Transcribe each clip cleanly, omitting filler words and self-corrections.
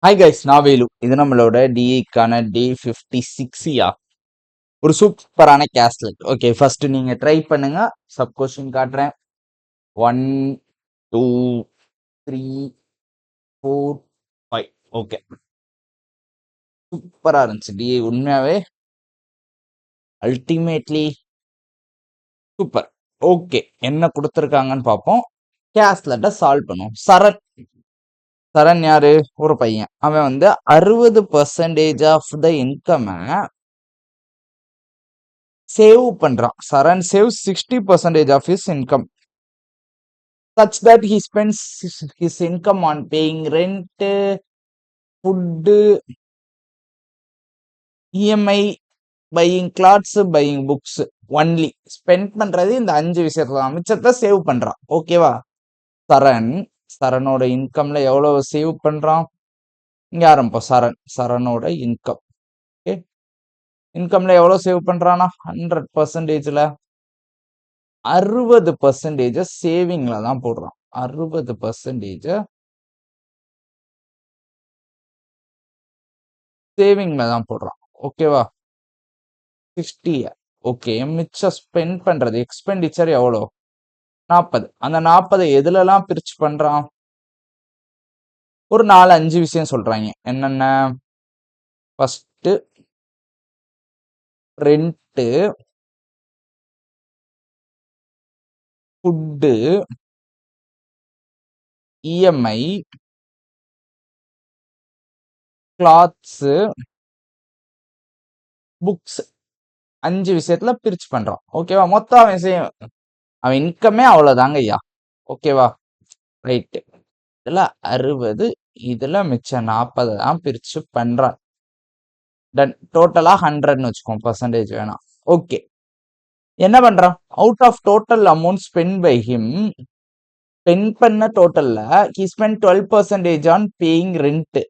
Hi guys, நான் வேலு. இது நம்மளோட டிஏக்கான டே 56யா. ஒரு சூப்பரான கேஸ்லெட். ஓகே, ஃபர்ஸ்ட் நீங்க ட்ரை பண்ணுங்க. சப் கொஸ்டின் காட்டுறேன். 1 2 3 4 5. ஓகே, சூப்பரா இருந்துச்சு டிஏ. உண்மையாவே அல்டிமேட்லி சூப்பர். ஓகே, என்ன கொடுத்துருக்காங்கன்னு பார்ப்போம். கேஸ்லெட்டை சால்வ் பண்ணுவோம். சரண் சரண் யாரு? ஒரு பையன். அவன் வந்து 60% ஆஃப் த இன்கம் சேவ் பண்றான். Charan save 60% of his income such that he spends his income on paying rent, food, EMI, buying clothes, buying books only. Spend பண்றது இந்த 5 விஷயத்துல தான். மிச்சத்தை சேவ் பண்றான். ஓகேவா? சரணோட இன்கம்ல எவ்வளவு சேவ் பண்றான்? இங்க ஆரம்பிப்போம். சரணோட இன்கம். ஓகே, இன்கம்ல எவ்வளவு சேவ் பண்றானா? 100%ல 60% சேவிங்ல தான் போடுறான். 60% சேவிங்ல தான் போடுறான். ஓகேவா? 60. ஓகே, மிச்சம் ஸ்பெண்ட் பண்றது எக்ஸ்பெண்டிச்சர் எவ்வளோ? 40. அந்த 40 எதுலலாம் பிரிச்சு பண்றான்? ஒரு 4-5 விஷயம் சொல்றாங்க. என்னென்ன? First rent, food, EMI, clothes, books. 5 விஷயத்துல பிரிச்சு பண்றான். ஓகேவா? மொத்தம் விஷயம் அவன் இன்கமே அவ்வளவுதாங்க ஐயா. ஓகேவா? ரைட்டு. இதுல 60, இதுல மிச்சம் 40 தான் பிரிச்சு பண்றான். டன். டோட்டலா 100ன்னு வச்சுக்கோம். பர்சன்டேஜ் வேணாம். ஓகே, என்ன பண்றான்? Out of total amount spend by him, spend பண்ண டோட்டல்ல he spend 12% on paying rent.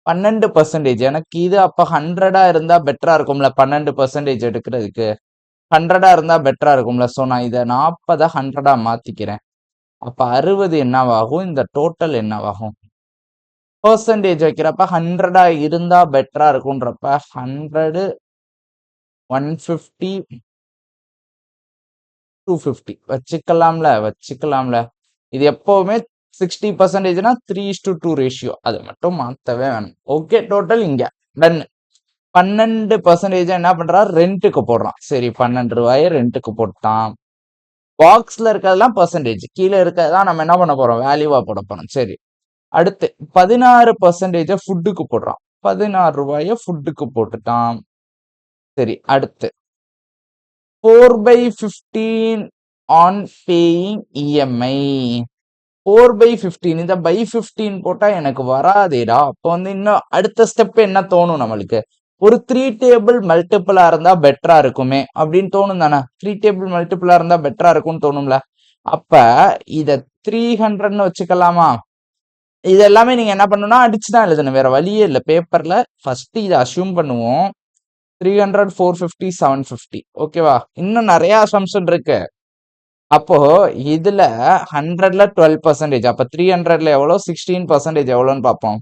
12%. எனக்கு இது அப்ப 100 இருந்தா பெட்டரா இருக்கும்ல. 12% எடுக்கிறதுக்கு 100 இருந்தா பெட்டரா இருக்கும்ல. சோ நான் இதை 40 100 மாத்திக்கிறேன். அப்ப 60 என்னவாகும்? இந்த டோட்டல் என்னவாகும்? பர்சன்டேஜ் வைக்கிறப்ப 100 இருந்தா பெட்டரா இருக்கும்ன்றப்ப 100, 150, 250 வச்சுக்கலாம்ல. இது எப்பவுமே 60%னா 3:2 ரேஷியோ. அது மட்டும் மாத்தவே வேணும். ஓகே, டோட்டல் இங்க டன். 12% என்ன பண்றான்? ரெண்ட்டுக்கு போடுறான். சரி, 12 ரூபாய் ரெண்ட்டுக்கு போட்டான். பாக்ஸ்ல இருக்கிறதெல்லாம் பர்சன்டேஜ், கீழே இருக்கிறதான் நம்ம என்ன பண்ண போறோம்? வேல்யூவா போட போறோம். சரி, அடுத்து 16% ஃபுட்டுக்கு போடுறான். 16 ரூபாய ஃபுட்டுக்கு போட்டுட்டான். சரி, அடுத்து 4/15 ஆன் பேயிங் இஎம்ஐ. 4/15. இந்த பை 15 போட்டா எனக்கு வராதேடா. அப்போ வந்து இன்னும் அடுத்த ஸ்டெப் என்ன தோணும் நம்மளுக்கு? ஒரு 3 டேபிள் மல்டிபிளா இருந்தா பெட்டரா இருக்குமே அப்படின்னு தோணும் தானே? 3 டேபிள் மல்டிபிளா இருந்தா பெட்டரா இருக்கும்னு தோணும்ல. அப்ப இத 300ன்னு வச்சுக்கலாமா? இது எல்லாமே நீங்க என்ன பண்ணணும்னா அடிச்சுதான் எழுதணும். வேற வழியே இல்லை. பேப்பர்ல ஃபர்ஸ்ட் இதை அசியூம் பண்ணுவோம். 300, 450, 750. ஓகேவா? இன்னும் நிறைய அசம்ஷன் இருக்கு. அப்போ இதுல 100ல 12%. அப்ப 300ல எவ்வளோ? 16% எவ்வளோன்னு பார்ப்போம்.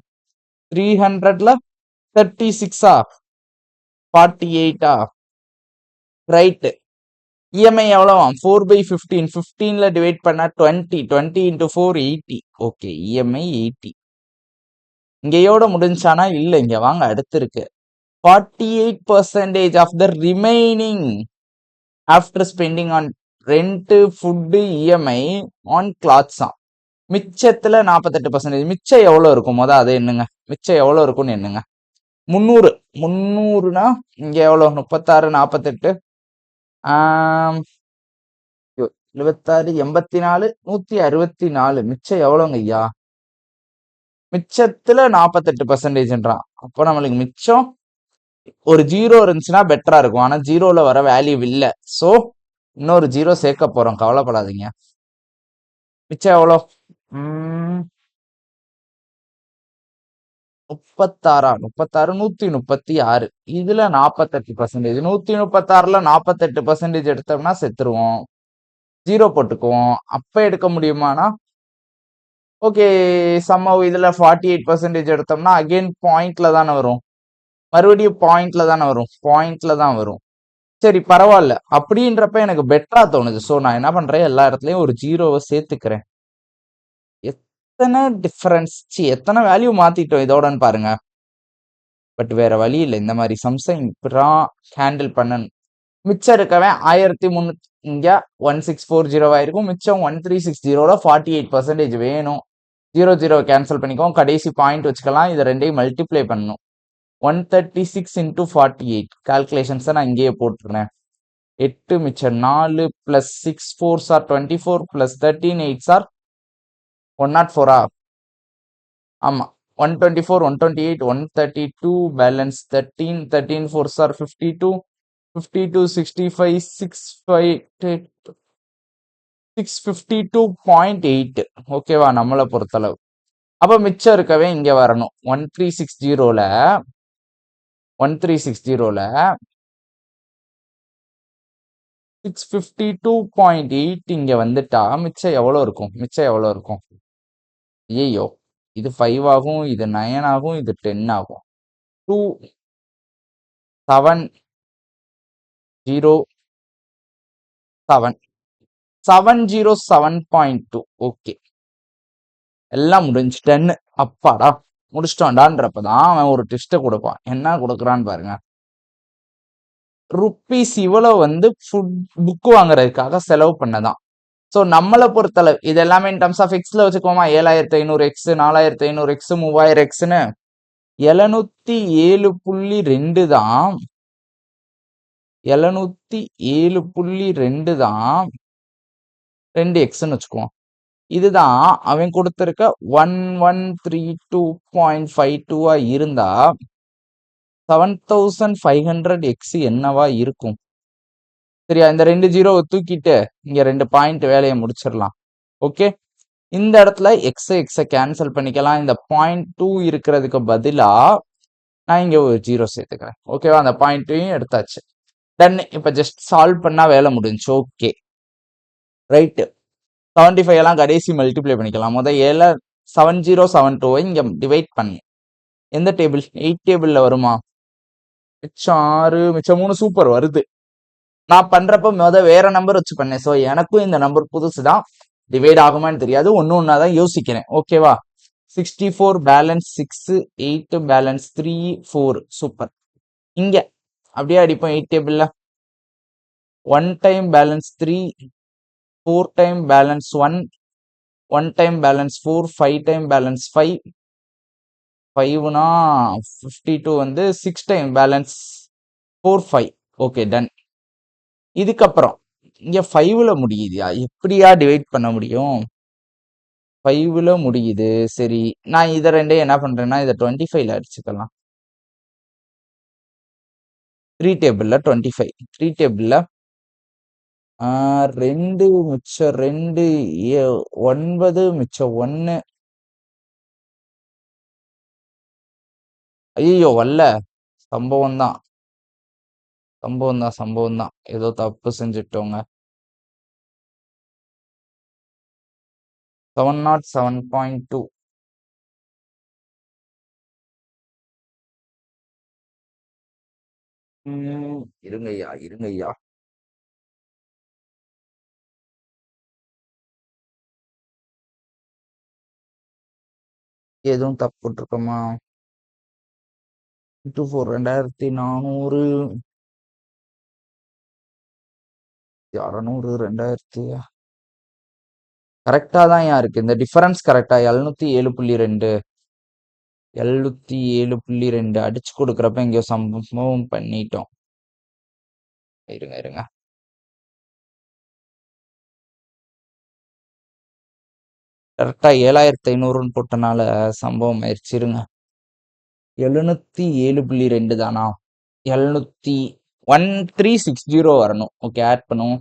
300ல 36ஆ, 48ஆ? ரைட்டு. இஎம்ஐ எவ்வளோ? 4/15. 15ல டிவைட் பண்ணா 20. 20 into 4 80. Okay, EMI 80. இங்கேயோட முடிஞ்சானா? இல்ல, இங்க வாங்க, அடுத்து இருக்கு. 48% of the remaining after spending on rent, food, EMI on clothes. மிச்சத்துல 48%. மிச்சம் எவ்வளவு இருக்கும்? அதை எண்ணுங்க. மிச்சம் எவ்வளவு இருக்கும்னு எண்ணுங்க. 300. 300னா இங்க எவ்வளவு? 36, 48, 76, 84, 164. மிச்சம் எவ்வளவுங்க ஐயா? மிச்சத்துல 48%ன்றான். அப்போ நம்மளுக்கு மிச்சம் ஒரு 0 இருந்துச்சுன்னா பெட்டரா இருக்கும். ஆனா 0ல வர வேல்யூ இல்ல. சோ இன்னொரு 0 சேர்க்க போறோம். கவலைப்படாதீங்க. மிச்சம் எவ்வளோ? 36, 136. இதுல 48%. 136ல 48% எடுத்தோம்னா செத்துருவோம். 0 போட்டுக்குவோம். அப்ப எடுக்க முடியுமானா ஓகே. சம்ஹவ் இதுல 48% எடுத்தோம்னா அகைன் பாயிண்ட்ல தானே வரும். மறுபடியும் பாயிண்ட்ல தானே வரும். பாயிண்ட்ல தான் வரும். சரி பரவால்ல. அப்படின்றப்ப எனக்கு பெட்டரா தோணுது. ஸோ நான் என்ன பண்றேன், எல்லா இடத்துலயும் ஒரு 0வ சேர்த்துக்கிறேன். எத்தன டிஃபரன்ஸ் எத்தன வேல்யூ மாத்திட்டோம் இதோடன்னு பாருங்க. பட் வேற வழி இல்ல. இந்த மாரி சம்ஸ இப்படிதான் ஹேண்டில் பண்ணணும். மிச்சம் இருக்கவன் 1300 இங்க 1640 ஆயிருக்கும். மிச்சம் 1360ல 48% வேணும். 0 கேன்சல் பண்ணிக்கோ. கடைசி பாயிண்ட் வச்சுக்கலாம். இத ரெண்டையும் மல்டிப்ளை பண்ணணும். 136 into 48 கால்குலேஷன்ஸை நான் இங்கேயே போட்டுறேன். 8 மிச்சம் 4 plus 6 4s are 24 plus 13 8s are 104 ஆமா 124 128 132 பேலன்ஸ் 13 13 4s are 52 52 65 652.8 ஓகேவா நம்மளை பொறுத்தளவு. அப்ப மிச்சம் இருக்கவே இங்க வரணும். 1360ல 652.8 இங்க வந்துட்டா மிச்சம் எவ்வளவு இருக்கும்? ஐயோ, இது 5 ஆகும், இது 9 ஆகும், இது 10 ஆகும். 2 7 0 7 707.2 ஓகே. எல்லாம் முடிஞ்சு 10. அப்பாடா முடிச்சிட்டோம்டான்றப்பதான் அவன் ஒரு டெஸ்ட்டை கொடுப்பான். என்ன கொடுக்குறான்னு பாருங்க. ருப்பீஸ் இவ்வளவு வந்து ஃபுட் புக் வாங்குறதுக்காக செலவு பண்ணதான். ஸோ நம்மளை பொறுத்தளவு இது எல்லாமே இன் டர்ம்ஸ் ஆஃப் எக்ஸ்ல வச்சுக்கோமா. 7500 எக்ஸ் 4500 எக்ஸ் 3000 எக்ஸ்னு 707.2 தான். 707.2 தான் 2 எக்ஸ்ன்னு வச்சுக்குவோம். இதுதான் அவன் கொடுத்திருக்க 1132.52 இருந்தா 7500 எக்ஸ் என்னவா இருக்கும்? சரியா, இந்த 2 ஜீரோவை தூக்கிட்டு இங்க 2 பாயிண்ட் வேலையை முடிச்சிடலாம். ஓகே, இந்த இடத்துல எக்ஸை கேன்சல் பண்ணிக்கலாம். இந்த 0.2 இருக்கிறதுக்கு பதிலா நான் இங்க ஒரு 0 சேர்த்துக்கிறேன். ஓகேவா, அந்த 0.2 எடுத்தாச்சு. டன். இப்ப ஜஸ்ட் சால்வ் பண்ணா வேலை முடிஞ்சு. Okay right. 75 எல்லாம் கடைசி மல்டிப்ளை பண்ணிக்கலாம். முதல் 7072 இங்க டிவைட் பண்ணி எந்த டேபிள்? 8 டேபிள்ல வருமா? மிச்சம் 6 மிச்சம் 3 சூப்பர் வருது. நான் பண்றப்ப வேற நம்பர் வச்சு பண்ணேன். ஸோ எனக்கும் இந்த நம்பர் புதுசுதான். டிவைட் ஆகுமான்னு தெரியாது. ஒன்னாதான் யோசிக்கிறேன். ஓகேவா, 64 பேலன்ஸ் 6 8 பேலன்ஸ் 3 4 சூப்பர். இங்க அப்படியே அடிப்போம். 8 டேபிள்ல 1 time balance 3 4 time balance 1 1 time balance 4 5 time balance 5 5னா 52 வந்து 6 டைம் பேலன்ஸ் 4 5. Okay done. இதுக்கப்புறம் இங்க 5ல முடியுதுயா. எப்படியா டிவைட் பண்ண முடியும்? 5ல முடியுது. சரி, நான் இதை ரெண்டையும் என்ன பண்றேன்னா இதை 25ல அடிச்சுக்கலாம். 3 டேபிள்ல 25 3 டேபிள்ல 2 மிச்சம் 2 9 மிச்சம் 1. ஐயோ வரல. சம்பவம் தான். ஏதோ தப்பு செஞ்சுட்டோங்க. 707.2 இருங்கய்யா. எதுவும் தப்பு போட்டிருக்கோமா? 2400 600 2000 கரெக்டா தான் இருக்கு. இந்த டிஃபரன்ஸ் கரெக்டா? 707.2 707.2 அடிச்சு கொடுக்குறப்ப இங்க சம்பவம் பண்ணிட்டோம். இருங்க கரெக்டா 7500ன்னு போட்டனால சம்பவம் ஆயிடுச்சு. இருங்க, 707.2 தானா? 1360 வரணும். ஓகே, ஆட் பண்ணுவோம்.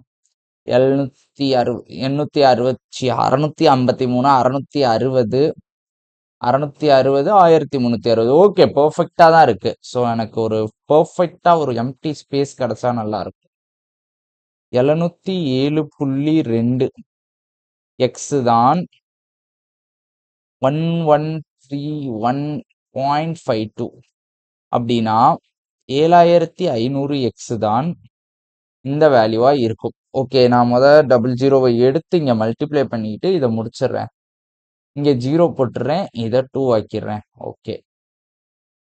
860 653 660 1360. ஓகே, பெர்ஃபெக்டா தான் இருக்கு. ஸோ எனக்கு ஒரு பெர்ஃபெக்டா ஒரு எம்டி ஸ்பேஸ் கிடைச்சா நல்லா இருக்கும். 707.2 எக்ஸ் தான் 1131.52 அப்படின்னா 7500 எக்ஸ் தான் இந்த வேல்யூவா இருக்கும். ஓகே, நான் டபுள் ஜீரோவை எடுத்து இங்க மல்டிப்ளை பண்ணிட்டு இதை முடிச்சிடுறேன். இங்க 0 போட்டுறேன், இதை 2 ஆக்கிடுறேன். Okay,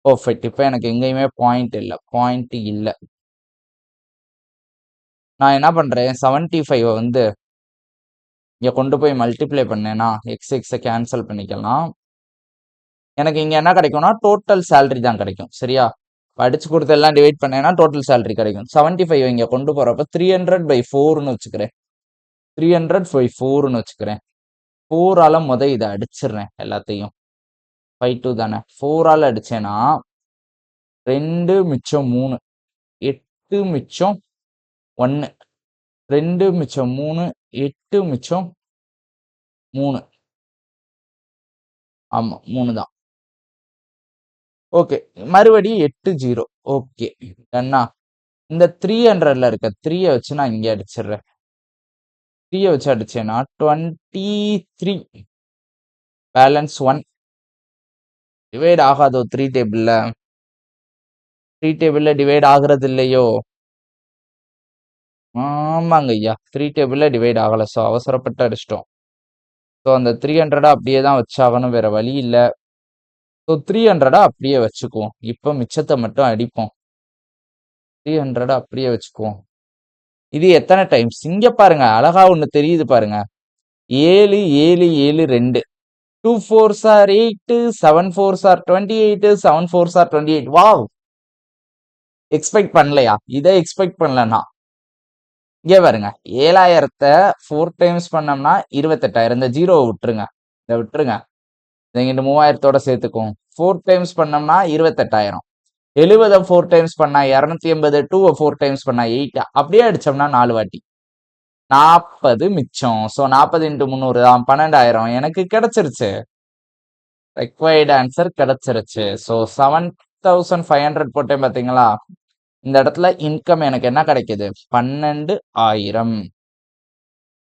perfect. இப்போ எனக்கு எங்கேயுமே பாயிண்ட் இல்லை. நான் என்ன பண்றேன், 75 வந்து இங்க கொண்டு போய் மல்டிப்ளை பண்ணேன்னா எக்ஸை கேன்சல் பண்ணிக்கலாம். எனக்கு இங்க என்ன கிடைக்கும்னா டோட்டல் சேலரி தான் கிடைக்கும். சரியா, அடிச்சு கொடுத்து எல்லாம் டிவைட் பண்ணேன்னா டோட்டல் சேலரி கிடைக்கும். 75 இங்க கொண்டு போறப்ப 300/4ன்னு வச்சுக்கிறேன். 300/4ன்னு வச்சுக்கிறேன். 4ஆல இதை அடிச்சிடுறேன் எல்லாத்தையும். 5 தானே, 4ஆல அடிச்சேன்னா 2 மிச்சம் 3, 8 மிச்சம் 1, 2 மிச்சம் 3, 8 மிச்சம் 3. ஆமா, 3 தான். ஓகே, மறுபடியும் 8 0. ஓகே, டன்னா. இந்த 300ல இருக்க 3யை வச்சு நான் இங்க அடிச்சிடுறேன். 3யை வச்சு அடிச்சேன்னா 23. பேலன்ஸ் 1. டிவைட் ஆகாதோ 3 டேபிள்ல? 3 டேபிள்ல டிவைட் ஆகுறது இல்லையோ? ஆமாங்க ஐயா, 3 டேபிள்ல டிவைட் ஆகல. ஸோ அவசரப்பட்டு அடிச்சிட்டோம். ஸோ அந்த 300 அப்படியே தான் வச்சாகணும், வேற வழி இல்லை. ஸோ 300 அப்படியே வச்சுக்குவோம். இப்போ மிச்சத்தை மட்டும் அடிப்போம். 300 அப்படியே வச்சுக்குவோம். இது எத்தனை டைம்ஸ் இங்க பாருங்க, அழகா ஒண்ணு தெரியுது பாருங்க. 7 7 7 2. 2 4s are 8, 7 4s are 28, 7 4s are 28. Wow, expect பண்ணலையா? இதை எக்ஸ்பெக்ட் பண்ணலன்னா இங்க பாருங்க, 7000த்தை 4 டைம்ஸ் பண்ணோம்னா 28,000. இந்த 0 விட்டுருங்க, இதை விட்டுருங்க. இங்கிட்ட 3000தோட சேர்த்துக்கும். 4 டைம்ஸ் பண்ணோம்னா 28,000. 70 4 டைம்ஸ் பண்ணா 280, 2 4 டைம்ஸ் பண்ணா 8. அப்படியே அடிச்சோம்னா 4 வாட்டி 40 மிச்சம். ஸோ 40 × 300 தான், 12,000 எனக்கு கிடைச்சிருச்சு. ரெக்வயர்டு ஆன்சர் கிடைச்சிருச்சு. ஸோ 7500 போட்டேன் பாத்தீங்களா? இந்த இடத்துல இன்கம் எனக்கு என்ன கிடைக்குது? 12,000.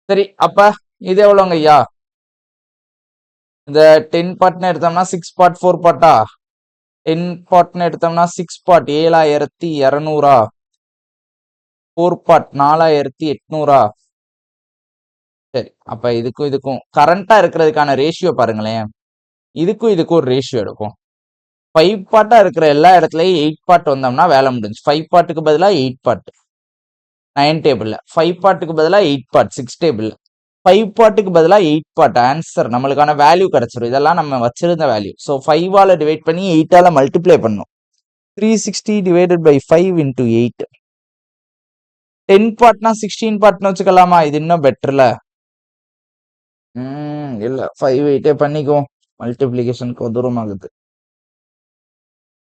சரி, அப்ப இது எவ்வளோங்க ஐயா? இந்த 10 பார்ட்னு எடுத்தோம்னா 6 பார்ட் 4 பார்ட்டா? 10 பார்ட்னு எடுத்தோம்னா 6 பார்ட் 7200. 4 பார்ட் 4800. சரி, அப்ப இதுக்கும் கரண்டா இருக்கிறதுக்கான ரேஷியோ பாருங்களேன். இதுக்கும் ஒரு ரேஷியோ எடுக்கும். 5 பார்ட்டா இருக்கிற எல்லா இடத்துலயும் 8 பார்ட் வந்தோம்னா வேலை முடிஞ்சு. 5 பார்ட்டுக்கு பதிலா 8 பார்ட் 9 டேபிள்ல, 5 பார்ட்டுக்கு பதிலா 8 பார்ட் 6 டேபிள்ல, 5 பார்ட்டுக்கு பதிலா 8 பார்ட் ஆன்சர் நம்மளுக்கான வேல்யூ கிடைச்சிரும். இதெல்லாம் நம்ம வச்சிருந்த வேல்யூ. ஸோ 5ஆல டிவைட் பண்ணி 8ஆல மல்டிப்ளை பண்ணும். 360 divided by 5 into 8. 10 பார்ட்னா 16 பார்ட்னு வச்சுக்கலாமா? இது இன்னும் பெட்டர்ல. இல்ல, 5 8 பண்ணிக்குவோம், மல்டிப்ளிகேஷனுக்கு தூரமாகுது.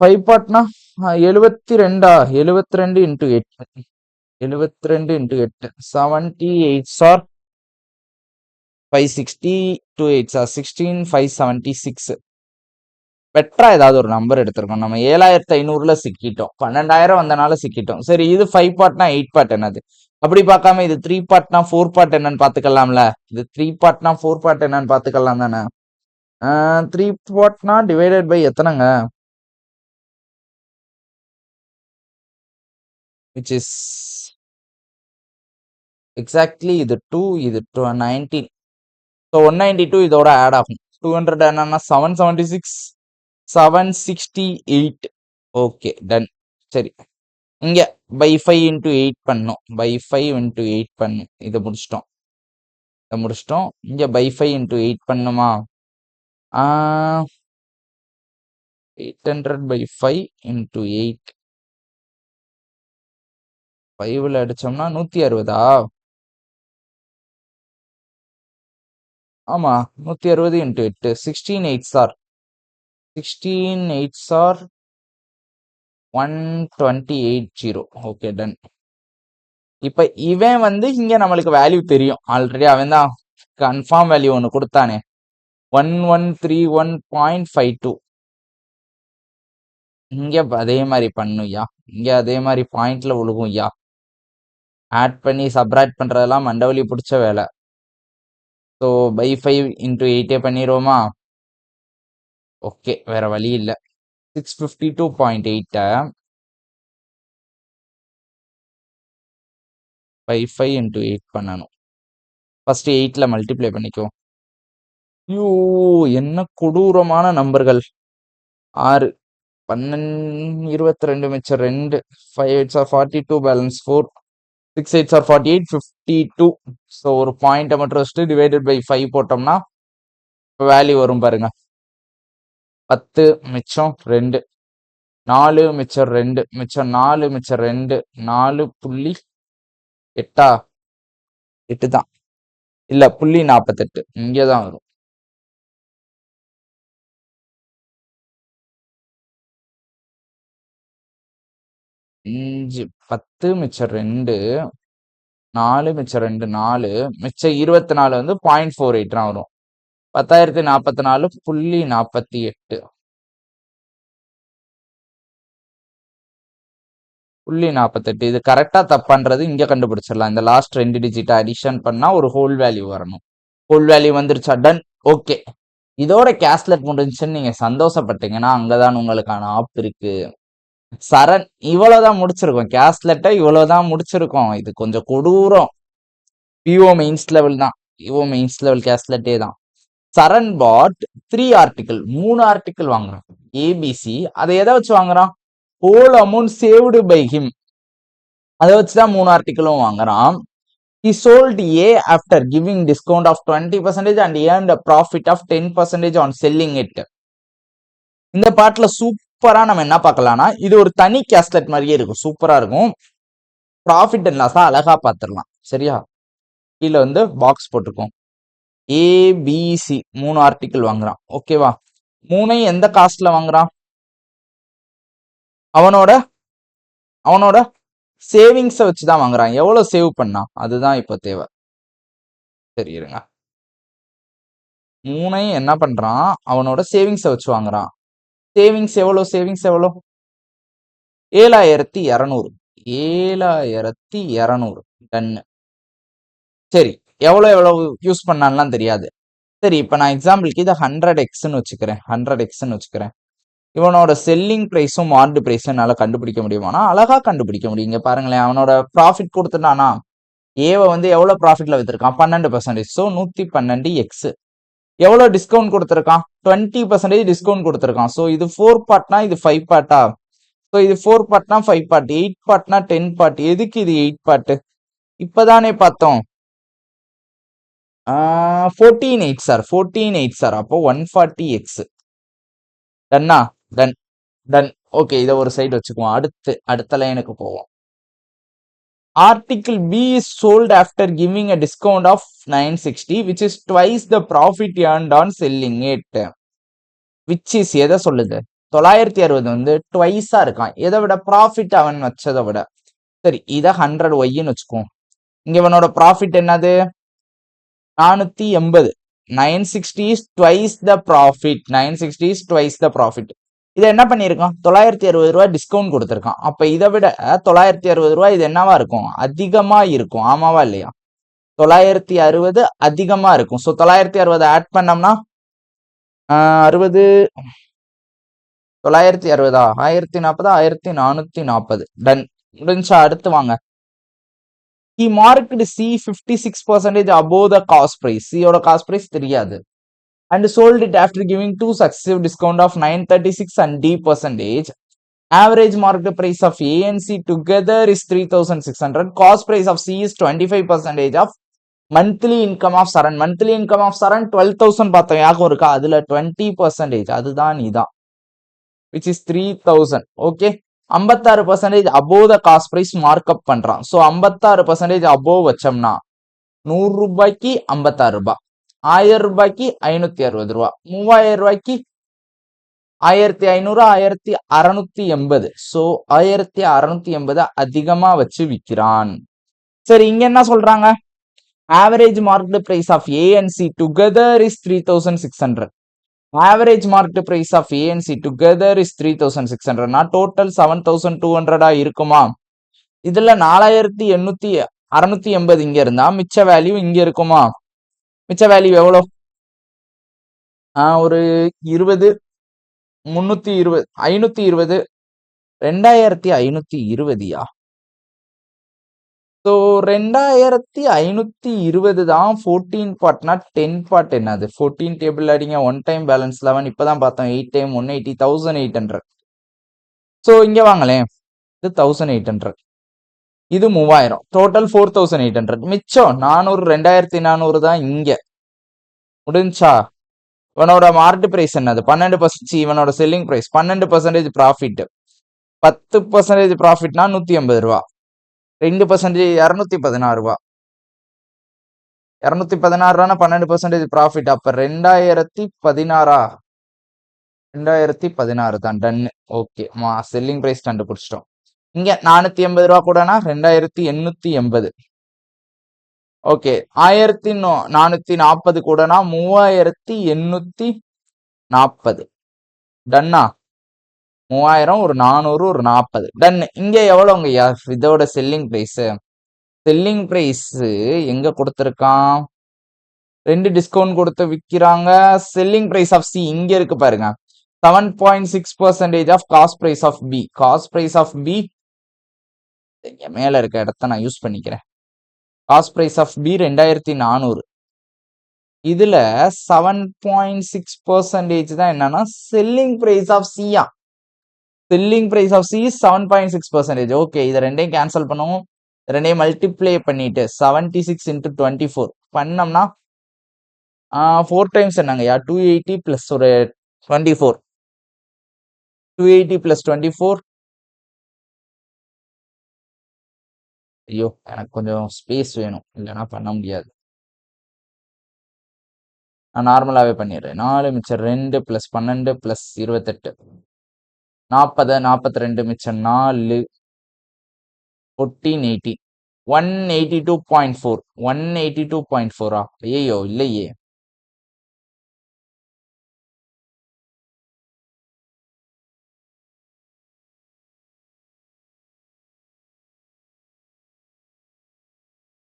5 பார்ட்னா 72. 72 into 8. 72 into 8. 78 or 560 to 8 are 16, 576. பெட்டரா ஏதாவது ஒரு நம்பர் எடுத்திருக்கோம். நம்ம 7500ல சிக்கிட்டோம். 12,000 வந்தனால சிக்கிட்டோம். சரி, இது 5 பார்ட்னா 8 பார்ட் என்னது? அப்படி பார்க்காம இது 3 பார்ட்னா 4 பார்ட் என்னன்னு பாத்துக்கலாம்ல? இது 3 பார்ட்னா 4 பார்ட் என்னன்னு பாத்துக்கலாம் தானே? 3 பார்ட்னா டிவைடட் பை எத்தனைங்க? which is exactly இது 2, இது 19. ஸோ 192 இதோட ஆட் ஆகும். 200 என்னன்னா 776, 768. Okay, done. சரி, இங்க by 5 into 8 பண்ணும். by 5 into 8 பண்ணும். இதை முடிச்சிட்டோம். இங்க by 5 into 8 பண்ணுமா? 800 by 5 into 8. 5ல அடிச்சோம்னா 160. ஆமா, 160 into 8. 16 8s are 128,000. Okay, ton. இப்ப இவன் வந்து இங்க நம்மளுக்கு வேல்யூ தெரியும் ஆல்ரெடி. அவன் தான் கன்ஃபார்ம் வேல்யூ ஒன்று கொடுத்தானே, 1131.52. இங்க அதே மாதிரி பண்ணுயா. இங்க அதே மாதிரி பாயிண்ட்ல விழுகும் ஐயா. ஆட் பண்ணி சப்ராக்ட் பண்றதெல்லாம் மண்டவலி பிடிச்ச வேலை. So by 5 into 8 பண்ணிடுவோமா? ஓகே, வேற வழி இல்ல. 652.8 by 5 into 8 பண்ணணும். ஃபர்ஸ்ட் 8ல மல்டிப்ளை பண்ணிக்கோ. ஐயோ, என்ன கொடூரமான நம்பர்கள். 6 12 22 மிச்சம் 2 5 8s are 42 balance 4 6 8s are 48 52. So ஒரு பாயிண்ட்டை மட்டும் வச்சுட்டு டிவைடட் பை 5 போட்டோம்னா வேல்யூ வரும் பாருங்க. 10 மிச்சம் 2 4 மிச்சம் 2 மிச்சம் 4 மிச்சம் 2 4.8 8 தான் இல்ல 0.48 இங்கதான் வரும். 5 10 மிச்சம் 2 4 மிச்சம் 2 4 மிச்சம் 24 வந்து 0.48 வரும். 10,044.48 0.48. இது கரெக்டா தப்பான்றது இங்க கண்டுபிடிச்சிடலாம். இந்த லாஸ்ட் 2 டிஜிட் அடிஷன் பண்ணா ஒரு ஹோல் வேல்யூ வரணும். ஹோல் வேல்யூ வந்துருச்சா? டன். ஓகே, இதோட கேஸ்லெட் முடிஞ்சுன்னு நீங்க சந்தோஷப்பட்டீங்கன்னா அங்கதான் உங்களுக்கான ஆப் இருக்கு. சரண் இவ்வளவுதான் முடிச்சிருக்கோம். கேஸ்லெட்டை இவ்வளவுதான் முடிச்சிருக்கோம். இது கொஞ்சம் கொடூரம். பிஓ மெயின்ஸ் லெவல் தான். பிஓ மெயின்ஸ் லெவல் கேஸ்லெட்டே தான். சரண் பாட் 3 ஆர்டிகிள் 3 ஆர்டிகிள் வாங்குறான். ஏபிசி அதை எதை வச்சு வாங்குறான்? Whole amount saved by him அதை வச்சுதான் 3 ஆர்டிகிளும் வாங்குறான். He sold A after giving discount of 20% and earned a profit of 10% on selling it. இந்த பாட்டுல சூப்பரா நம்ம என்ன பார்க்கலாம்னா, இது ஒரு தனி கேஸ்லெட் மாதிரியே இருக்கும். சூப்பரா இருக்கும். ப்ராஃபிட் அண்ட் லாஸா அழகா பார்த்துடலாம். சரியா? கீழே வந்து பாக்ஸ் போட்டிருக்கோம். ஏபிசி 3 ஆர்டிகிள் வாங்குறான். ஓகேவா? 3ஐயும் எந்த காஸ்ட்ல வாங்குறான்? அவனோட சேவிங்ஸை வச்சுதான் வாங்குறான். எவ்வளவு சேவ் பண்ணா அதுதான் இப்ப தேவை. சரி இருங்க. 3ஐயும் என்ன பண்றான்? அவனோட சேவிங்ஸை வச்சு வாங்குறான். சேவிங்ஸ் எவ்வளவு? 7,200. 7,200 டன்னு. சரி, எவ்வளவு யூஸ் பண்ணான்லாம் தெரியாது. சரி, இப்ப நான் எக்ஸாம்பிளுக்கு இதை 100x வச்சுக்கிறேன். 100x வச்சுக்கிறேன். இவனோட செல்லிங் பிரைஸும் மார்டு பிரைஸும் என்னால கண்டுபிடிக்க முடியுமானா அழகா கண்டுபிடிக்க முடியும். இங்க பாருங்களேன், அவனோட ப்ராஃபிட் கொடுத்துட்டானா ஏவை வந்து எவ்வளவு ப்ராஃபிட்ல வித்திருக்கான்? 12%. So 112x. எவ்வளவு டிஸ்கவுண்ட் கொடுத்துருக்கான்? 20% டிஸ்கவுண்ட் கொடுத்துருக்கான். ஸோ இது 4 பார்ட்னா இது 5 பார்ட்டா? ஸோ இது 4 பார்ட்னா 5 பார்ட், 8 பார்ட்னா 10 பார்ட். எதுக்கு இது 8 பார்ட்? இப்பதானே பார்த்தோம். 14.8 சார், 14.8 சார். அப்போ 140x. டன்னா? Done done. ஓகே, இதை ஒரு சைடு வச்சுக்குவோம். அடுத்த லைனுக்கு போவோம். Article B is sold after giving a discount of 960, which is twice the profit earned on selling it. Which is எதை சொல்லுது? 960 வந்து ட்வைஸா இருக்கான். எதை விட? ப்ராஃபிட் அவன் வச்சதை விட. சரி, இதை 100y வச்சுக்குவோம். இங்க இவனோட ப்ராஃபிட் என்னது? 480. 960 is twice the profit. 960 is twice the profit. இதை என்ன பண்ணிருக்கான்? 960 ரூபாய் டிஸ்கவுண்ட் கொடுத்துருக்கான். அப்ப இதை விட 960 ரூபாய் இது என்னவா இருக்கும்? அதிகமா இருக்கும். ஆமாவா இல்லையா? 960 அதிகமா இருக்கும். ஸோ 960 ஆட் பண்ணோம்னா 60 960 1040 1440. டன். முடிஞ்சா அடுத்து வாங்க. He marked C 56% above the cost price. C ஓட காஸ்ட் பிரைஸ் தெரியாது. And sold it after giving 2 successive discount of 936 and D%. Average market price of A and C together is 3,600. Cost price of C is 25% of monthly income of Saran. Monthly income of Saran 12,000 பார்த்தோம். யாகம் இருக்கா? அதுல 20% அதுதான் இதான், which is 3,000. Okay, 56% above the cost price markup பண்றான். So 56% above வச்சோம்னா 100 ரூபாய்க்கு 56 ரூபாய், 1000 ரூபாய்க்கு 560 ரூபாய், 3000 ரூபாய்க்கு 1500, 1680. ஸோ 1680 அதிகமா வச்சு விற்கிறான். சரி, இங்க என்ன சொல்றாங்க? Average market price of A and C together is 3600. Average market price of A and C together is 3600. நான் டோட்டல் 7200 இருக்குமா? இதுல 4800 இங்க இருந்தா மிச்ச வேல்யூ இங்க இருக்குமா? மிச்ச வேல்யூ எவ்வளோ? ஒரு 20 320 520 2520யா? ஸோ 2520 தான் 14 பார்ட்னா 10 பார்ட் என்னது? 14 டேபிள் அடிங்க. 1 டைம் பேலன்ஸ் 11 இப்பதான் பார்த்தோம். 8 டைம் 180 1800. ஸோ இங்க வாங்களேன். இது 1800. இது 3000. டோட்டல் 4800. மிச்சம் 400 2400 தான் இங்க. முடிஞ்சா இவனோட மார்க்கெட் பிரைஸ் என்னது? 12%. இவனோட செல்லிங் பிரைஸ் 12% ப்ராஃபிட். 10% ப்ராஃபிட்னா 180 ரூபா. 2% 216 ரூபா. 216 ரூபானா 12% ப்ராஃபிட். அப்ப 2016 2016 தான். டன். ஓகே, செல்லிங் பிரைஸ் கண்டுபிடிச்சிட்டோம். இங்க 480 ரூபா கூடனா 2880. ஓகே, 1440 கூடனா 3840. டன்னா? 3000 ஒரு 400 ஒரு 40. டன். இங்க எவ்வளவுங்கய்யா இதோட செல்லிங் பிரைஸ்? செல்லிங் பிரைஸ் எங்க கொடுத்திருக்கான்? 2 டிஸ்கவுண்ட் கொடுத்து விக்கிறாங்க. செல்லிங் பிரைஸ் ஆஃப் சி இங்க இருக்கு பாருங்க. 7.6% of cost price of B. Cost price of B இங்க மேல இருக்க இடத்த நான் யூஸ் பண்ணிக்கிறேன். Cost price of B 2400. இதுல 7.6% தான் என்னன்னா செல்லிங் பிரைஸ் ஆஃப் சியா. Selling price of C 7.6%. Okay, இதை ரெண்டையும் கேன்சல் பண்ணுவோம். ரெண்டையும் மல்டிப்ளை பண்ணிட்டு 76 into 24 பண்ணோம்னா 4 டைம்ஸ் என்னங்கய்யா? 280 பிளஸ் ஒரு 24. 280 பிளஸ் 24. ஐயோ, எனக்கு கொஞ்சம் ஸ்பேஸ் வேணும், இல்லைன்னா பண்ண முடியாது. நான் நார்மலாவே பண்ணிடுறேன். 4 மிச்சம் 2 பிளஸ் 12 பிளஸ் 28 40 42 மிச்சம் 4 1480 182.4. 182.4. ஐயோ இல்லையே.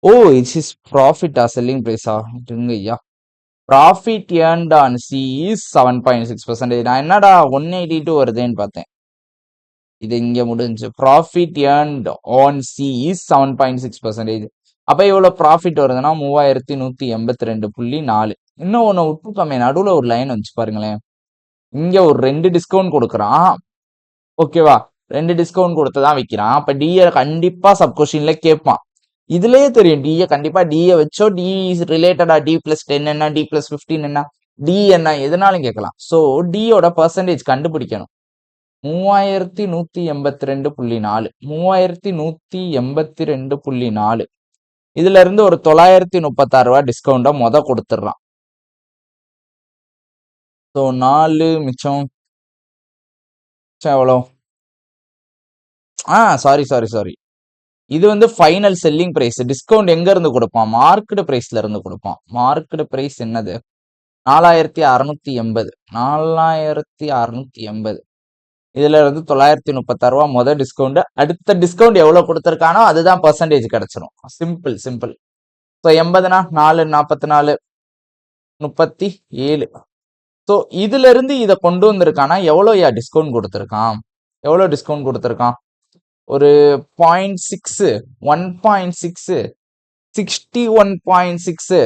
ஓ, இட்ஸ் இஸ் ப்ராஃபிட்டா? செல்லிங் பிரைஸா? ஐயா, profit earned on C is 7.6%. நான் என்னடா 182 வருதுன்னு பார்த்தேன். இது இங்க முடிஞ்சு. Profit earned on C is 7.6%. அப்ப இவ்வளவு ப்ராஃபிட் வருதுன்னா 3182.4. இன்னும் ஒண்ணு விட்டுருக்கோமே, நடுவுல ஒரு லைன் வந்துச்சு பாருங்களேன். இங்க ஒரு 2 டிஸ்கவுண்ட் கொடுக்குறான். ஓகேவா? 2 டிஸ்கவுண்ட் கொடுத்துதான் விற்கிறான். அப்ப டிஏ கண்டிப்பா சப்கொஷின்ல கேட்பான். இதுலயே தெரியும் டிஏ கண்டிப்பா டிஏ வச்சோ டி ரிலேட்டடா டி பிளஸ் 10 என்ன, டி பிளஸ் 15 என்ன, டி என்ன எதுனாலும் கேட்கலாம். ஸோ டியோட பர்சன்டேஜ் கண்டுபிடிக்கணும். 3182.4. 3182.4. இதுல இருந்து ஒரு 936 ரூபா டிஸ்கவுண்டா கொடுத்துடுறான். ஸோ 4 மிச்சம் எவ்வளோ? சாரி. இது வந்து ஃபைனல் செல்லிங் பிரைஸ். டிஸ்கவுண்ட் எங்க இருந்து கொடுப்பான்? மார்க்கெட் பிரைஸ்ல இருந்து கொடுப்பான். மார்க்கெட் பிரைஸ் என்னது? 4680. 4680. இதுல இருந்து 936 ரூபா டிஸ்கவுண்ட். அடுத்த டிஸ்கவுண்ட் எவ்வளவு கொடுத்திருக்கானோ அதுதான் பர்சன்டேஜ் கிடைச்சிடும். சிம்பிள். ஸோ 80னா 4 44 37. ஸோ இதுல இருந்து இதை கொண்டு வந்திருக்கானா எவ்வளோ டிஸ்கவுண்ட் கொடுத்திருக்கான்? எவ்வளவு டிஸ்கவுண்ட் கொடுத்திருக்கான்? ஒரு 0.6 1.6 61.6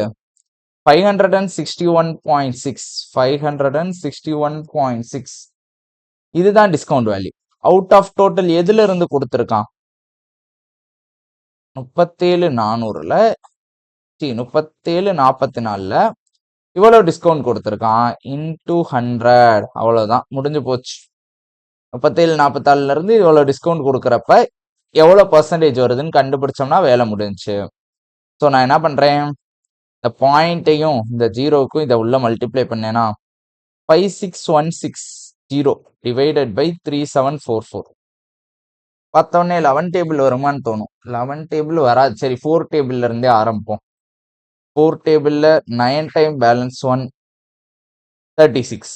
561.6 561.6. இதுதான் discount value. Out of total எதுல இருந்து கொடுத்திருக்கான்? 37400ல 3744ல இவ்வளவு டிஸ்கவுண்ட் கொடுத்திருக்கான். இன்டூ 100. அவ்வளவுதான், முடிஞ்சு போச்சு. 3744ல இருந்து இவ்வளவு டிஸ்கவுண்ட் கொடுக்கறப்ப எவ்வளவு பர்சன்டேஜ் வருதுன்னு கண்டுபிடிச்சோம்னா வேலை முடிஞ்சு. ஸோ நான் என்ன பண்றேன், இந்த பாயிண்ட்டையும் இந்த ஜீரோவுக்கும் இதை உள்ள மல்டிப்ளை பண்ணேன்னா 5616 டிவைடட் பை 3744. பார்த்தோன்னே 11 டேபிள் வருமானு தோணும். 11 டேபிள் வராது. சரி, 4 டேபிள்ல இருந்தே ஆரம்பிப்போம். 4 டேபிள்ல 9 டைம் பேலன்ஸ் 136.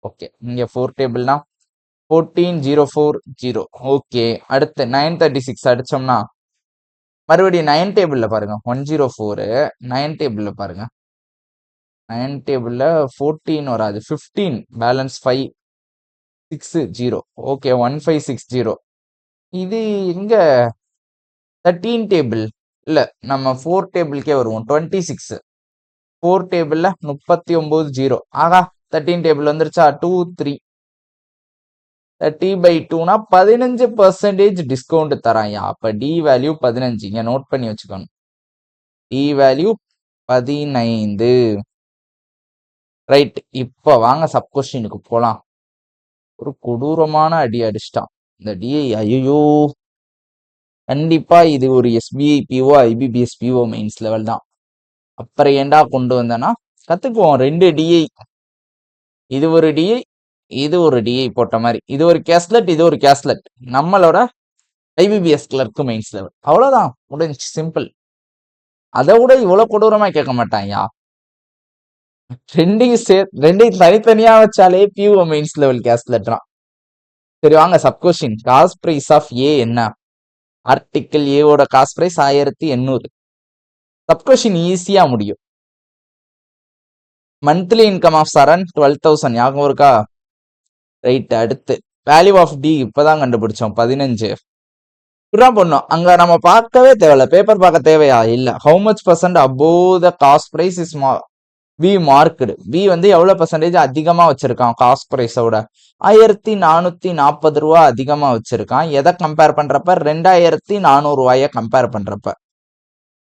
ஓகே, இங்க 4 டேபிள்னா 14040. ஓகே, அடுத்து 936 அடிச்சோம்னா மறுபடியும் 9 டேபிள்ல பாருங்க 104. 9 டேபிள்ல பாருங்க 9 டேபிள்ல 14 வராது. 15 பேலன்ஸ் 5. 60. ஓகே 1560. இது எங்க 13 டேபிள் இல்ல நம்ம 4 டேபிள்கே வருவோம் 26. 4 டேபிள்ல 39.0. ஆகா 13 டேபிள் வந்துருச்சா 2 3 30/2னா 15% டிஸ்கவுண்ட் தராயா. அப்ப டி வேல்யூ 15. இங்க நோட் பண்ணி வச்சுக்கணும். D value 15. ரைட். இப்ப வாங்க சப் கொஸ்டினுக்கு போலாம். ஒரு கொடூரமான அடி அடிச்சிட்டான் இந்த டிஐ. ஐயோ கண்டிப்பா இது ஒரு SBI PO IBPS PO mains level தான். அப்புறம் ஏண்டா கொண்டு வந்தேன்னா கத்துக்குவோம். 2 டிஐ, இது ஒரு டிஐ, இது ஒரு டிஐ போட்ட மாதிரி. இது ஒரு கேஸ்லெட், இது ஒரு கேஸ்லெட். நம்மளோட ஐபிபிஎஸ் கிளர்க்கு மெயின்ஸ் லெவல். அவ்வளவுதான், முடிஞ்சு, சிம்பிள். அதை விட இவ்வளவு கொடூரமா கேட்க மாட்டான்யா. ரெண்டையும் தனித்தனியா வச்சாலே பியூஓ மெயின்ஸ் லெவல் கேஸ்லெட்றான். சரி வாங்க sub question. Cost price of a என்ன? ஆர்டிக்கிள் ஏவோட காஸ்ட் பிரைஸ் 1800. சப் கொஸ்டின் ஈஸியா முடியும். மந்த்லி இன்கம் ஆஃப் சரண் 12,000. ஞாபகம் இருக்கா? ரைட். அடுத்து வேல்யூ ஆஃப் டி இப்பதான் கண்டுபிடிச்சோம் 15. இப்படிதான் பண்ணும். அங்க நம்ம பார்க்கவே தேவையில்ல, பேப்பர் பார்க்க தேவையா இல்ல. How much percent above the cost price is we marked. We வந்து எவ்வளவு பர்சன்டேஜ் அதிகமா வச்சிருக்கான் காஸ்ட் பிரைஸோட? 1440 ரூபா அதிகமா வச்சிருக்கான். எதை கம்பேர் பண்றப்ப? 2400 ரூபாய கம்பேர் பண்றப்ப.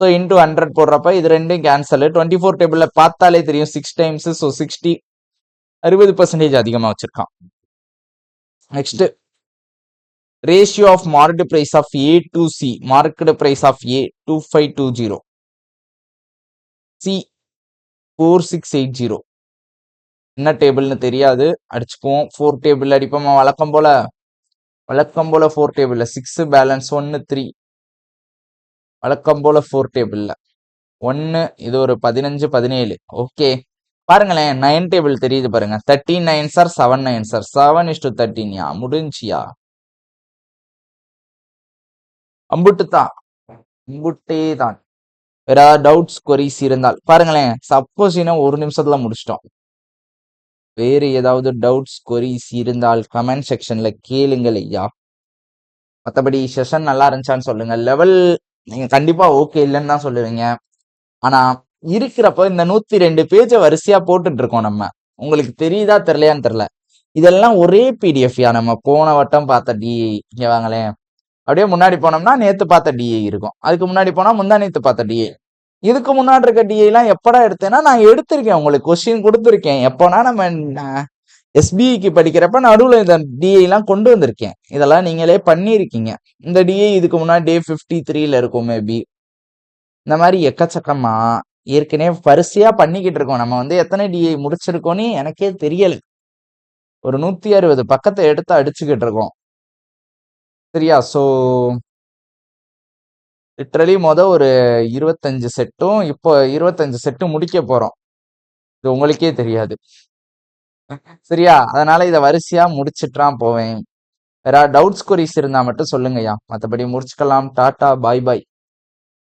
ஸோ இன்டூ 100 போடுறப்ப இது ரெண்டும் கேன்சல். 24 டேபிள்ல பார்த்தாலே தெரியும் 6 டைம்ஸ். ஸோ 60, 60% அதிகமா வச்சிருக்கான். Next ratio of marked price of A to C. Marked price of A 2520, C 4680. என்ன டேபிள்னு தெரியாது, அடிச்சுக்குவோம். 4 டேபிள் அடிப்போமா வழக்கம் போல. 4 டேபிள்ல 6 பேலன்ஸ் 1 3. வழக்கம் போல 4 டேபிள்ல 1. இது ஒரு 15 17. ஓகே பாருங்களேன், 9 டேபிள் தெரியுது பாருங்க. 13 9 சார் 7 9 சார் 7:13. முடிஞ்சியா? அம்புட்டு தான், அம்புட்டே தான். வேற டவுட்ஸ் கொரிஸ் இருந்தால் பாருங்களேன். சப்போஸ் இன்னும் 1 நிமிஷத்துல முடிச்சிட்டோம். வேறு ஏதாவது டவுட்ஸ் கொரிஸ் இருந்தால் கமெண்ட் செக்ஷன்ல கேளுங்கள் ஐயா. மற்றபடி செஷன் நல்லா இருந்துச்சான்னு சொல்லுங்க. லெவல் நீங்க கண்டிப்பா ஓகே இல்லைன்னு தான் சொல்லுவீங்க. ஆனா இருக்கிறப்ப இந்த 102 பேஜை வரிசையா போட்டுட்டு இருக்கோம் நம்ம. உங்களுக்கு தெரியுதா தெரியலையான்னு தெரியல. இதெல்லாம் ஒரே பிடிஎஃப்யா. நம்ம போன வட்டம் பார்த்த டிஐ இங்க வாங்களேன். அப்படியே முன்னாடி போனோம்னா நேத்து பார்த்த டிஐ இருக்கும். அதுக்கு முன்னாடி போனா முந்தா நேத்து பார்த்த டிஐ. இதுக்கு முன்னாடி இருக்க டிஐ எல்லாம் எப்படா எடுத்தேன்னா நான் எடுத்திருக்கேன், உங்களுக்கு கொஸ்டின் கொடுத்துருக்கேன். எப்போனா நம்ம எஸ்பிஐக்கு படிக்கிறப்ப நடுவில் இந்த டிஐ எல்லாம் கொண்டு வந்திருக்கேன். இதெல்லாம் நீங்களே பண்ணியிருக்கீங்க. இந்த டிஐ இதுக்கு முன்னாடி டே 53ல இருக்கும் மேபி. இந்த மாதிரி எக்கச்சக்கமா ஏற்கனவே வரிசையா பண்ணிக்கிட்டு இருக்கோம். நம்ம வந்து எத்தனை டிஐ முடிச்சிருக்கோன்னு எனக்கே தெரியல. ஒரு 160 பக்கத்தை எடுத்து அடிச்சுக்கிட்டு இருக்கோம். சரியா? ஸோ லிட்டரலி ஒரு 25 செட்டும் இப்போ 25 செட்டும் முடிக்க போறோம். இது உங்களுக்கே தெரியாது. சரியா? அதனால இதை வரிசையா முடிச்சிட்டுறான் போவேன். வேற டவுட்ஸ் கொரிஸ் இருந்தா மட்டும் சொல்லுங்கய்யா. மற்றபடி முடிச்சுக்கலாம். டாட்டா பாய் பாய்.